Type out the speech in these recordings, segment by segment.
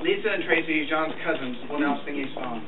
Lisa and Tracy, John's cousins, will now sing a song.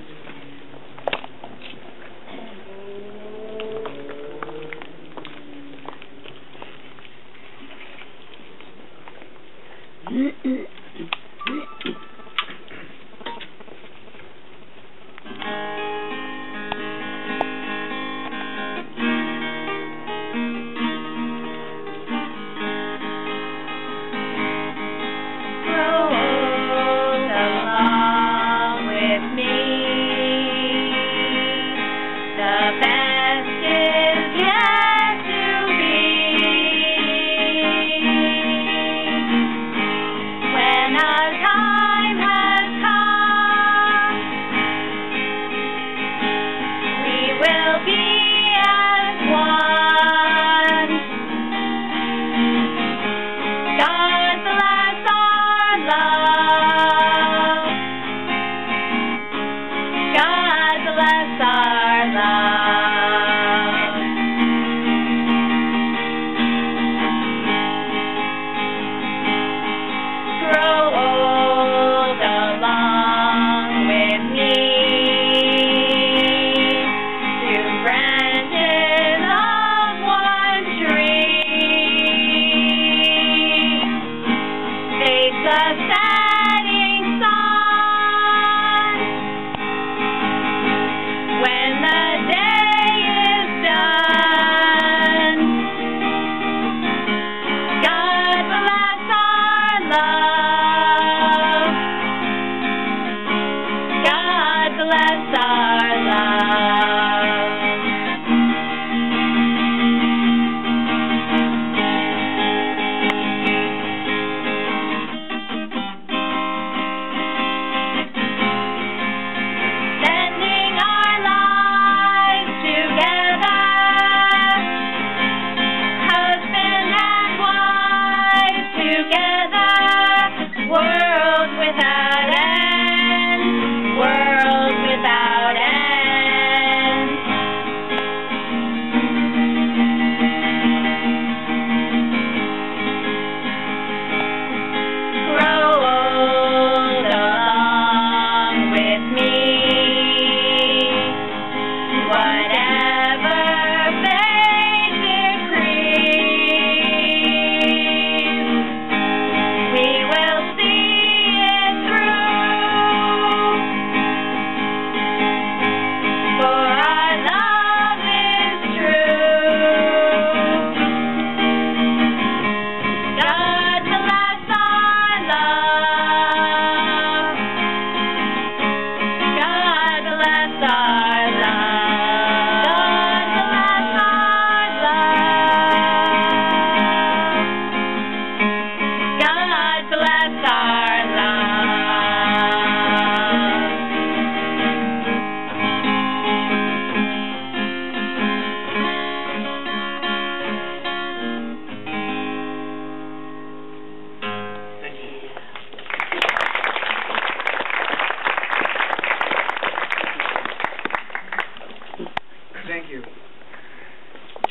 Thank you.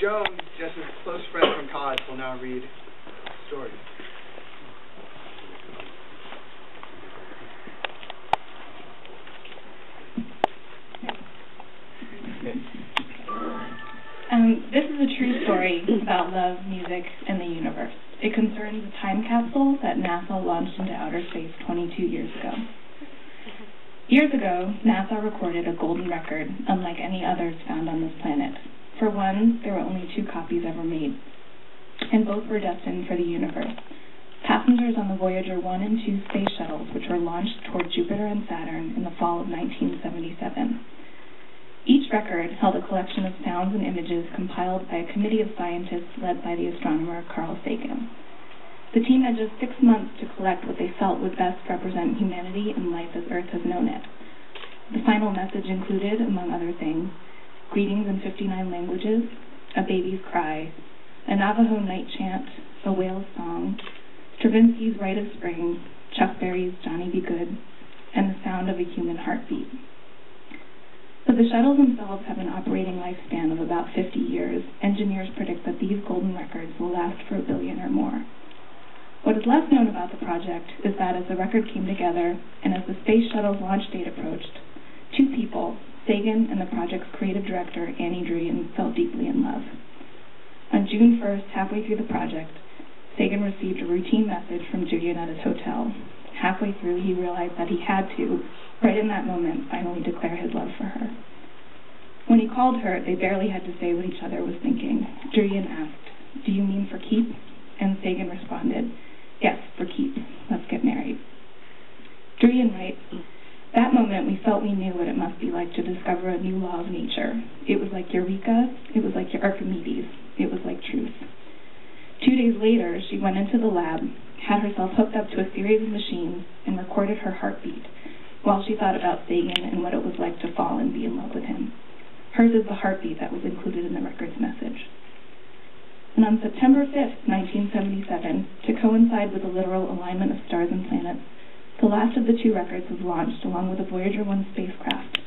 Joan, Jess's close friend from college, will now read a story. This is a true story about love, music, and the universe. It concerns a time capsule that NASA launched into outer space 22 years ago. Years ago, NASA recorded a golden record unlike any others found on this planet. For one, there were only 2 copies ever made, and both were destined for the universe. Passengers on the Voyager 1 and 2 space shuttles, which were launched toward Jupiter and Saturn in the fall of 1977. Each record held a collection of sounds and images compiled by a committee of scientists led by the astronomer Carl Sagan. The team had just 6 months to collect what they felt would best represent humanity and life as Earth has known it. The final message included, among other things, greetings in 59 languages, a baby's cry, a Navajo night chant, a whale's song, Stravinsky's Rite of Spring, Chuck Berry's Johnny Be Good, and the sound of a human heartbeat. Though the shuttles themselves have an operating lifespan of about 50 years, engineers predict that these golden records will last for 1 billion or more. What is less known about the project is that as the record came together and as the space shuttle's launch date approached, two people, Sagan and the project's creative director, Annie Druyan, fell deeply in love. On June 1st, halfway through the project, Sagan received a routine message from Druyan at his hotel. Halfway through, he realized that he had to, right in that moment, finally declare his love for her. When he called her, they barely had to say what each other was thinking. Druyan asked, "Do you mean for keep?" And Sagan responded, "Yes, for keep. Let's get married." Druyan writes, "That moment we felt we knew what it must be like to discover a new law of nature. It was like Eureka, it was like Archimedes, it was like truth." 2 days later, she went into the lab, had herself hooked up to a series of machines, and recorded her heartbeat while she thought about Sagan and what it was like to fall and be in love with him. Hers is the heartbeat that was included in the record's message. And on September 5th, 1977, to coincide with the literal alignment of stars and planets, the last of the two records was launched along with the Voyager 1 spacecraft,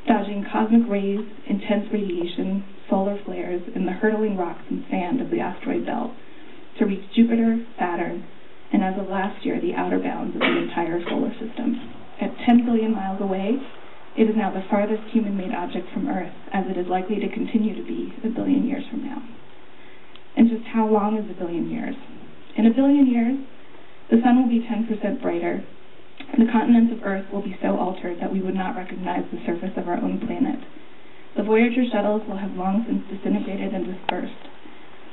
dodging cosmic rays, intense radiation, solar flares, and the hurtling rocks and sand of the asteroid belt to reach Jupiter, Saturn, and as of last year, the outer bounds of the entire solar system. At 10 billion miles away, it is now the farthest human-made object from Earth, as it is likely to continue to be a billion years from now. And just how long is a billion years? In a billion years, the sun will be 10% brighter, and the continents of Earth will be so altered that we would not recognize the surface of our own planet. The Voyager shuttles will have long since disintegrated and dispersed,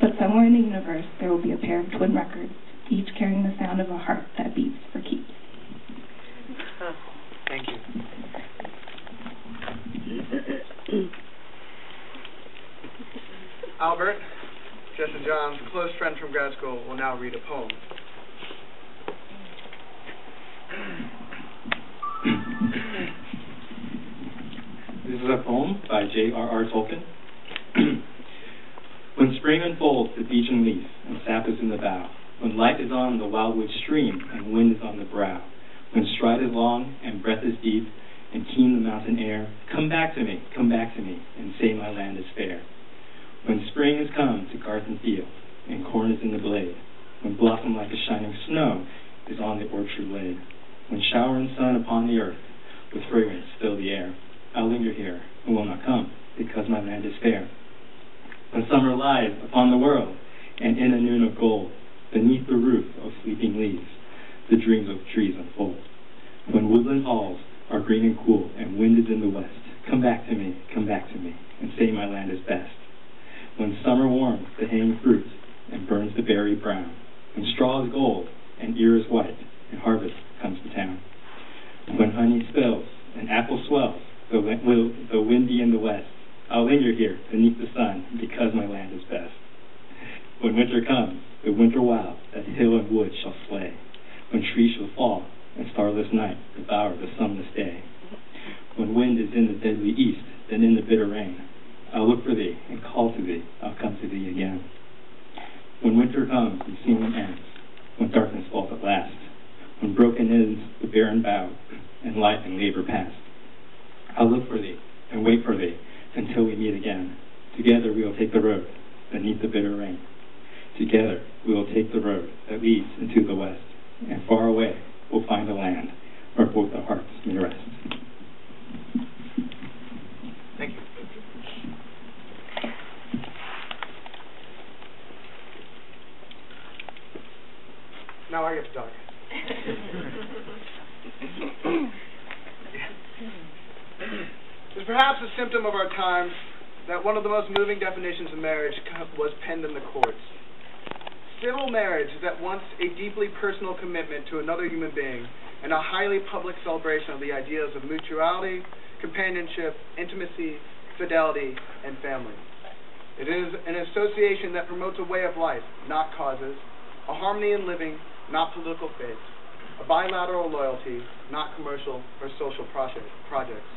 but somewhere in the universe there will be a pair of twin records, each carrying the sound of a heart that beats for keeps. Thank you. Albert, Justin John's close friend from grad school, will now read a poem. This is a poem by J.R.R. Tolkien. When spring unfolds the beechen leaf and sap is in the bough, when light is on the wildwood stream and wind is on the brow, when stride is long and breath is deep and keen the mountain air, come back to me, and say my land is fair. When spring is come to garth and field, and corn is in the blade, when blossom like a shining snow is on the orchard laid, when shower and sun upon the earth with fragrance fill the air, I'll linger here and will not come, because my land is fair. When summer lies upon the world, and in a noon of gold, beneath the roof of sleeping leaves, the dreams of trees unfold. When woodland halls are green and cool, and wind is in the west, come back to me, and say my land is best. When summer warms the hanging fruit, and burns the berry brown, when straw is gold, and ear is white, and harvest comes to town. When honey spills, and apple swells, though windy in the west, I'll linger here beneath the sun, because my land is best. When winter comes, the winter wild that hill and wood shall slay, when trees shall fall, and starless night devour the sunless day. When wind is in the deadly east, then in the bitter rain, I'll look for thee and call to thee, I'll come to thee again. When winter comes and seeming ends, when darkness falls at last, when broken is the barren bough, and light and labor past, I'll look for thee and wait for thee until we meet again. Together we will take the road beneath the bitter rain. Together we will take the road that leads into the west, and far away we'll find a land where both our hearts may rest. Thank you. Now I get to talk. It's perhaps a symptom of our time that one of the most moving definitions of marriage was penned in the courts. Civil marriage is at once a deeply personal commitment to another human being and a highly public celebration of the ideas of mutuality, companionship, intimacy, fidelity, and family. It is an association that promotes a way of life, not causes, a harmony in living, not political faith, a bilateral loyalty, not commercial or social projects.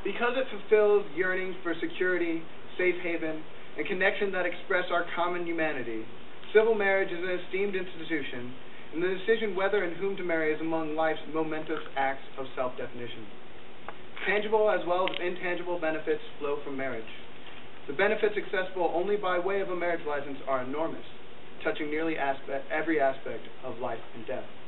Because it fulfills yearnings for security, safe haven, and connection that express our common humanity, civil marriage is an esteemed institution, and the decision whether and whom to marry is among life's momentous acts of self-definition. Tangible as well as intangible benefits flow from marriage. The benefits accessible only by way of a marriage license are enormous. touching nearly every aspect of life and death.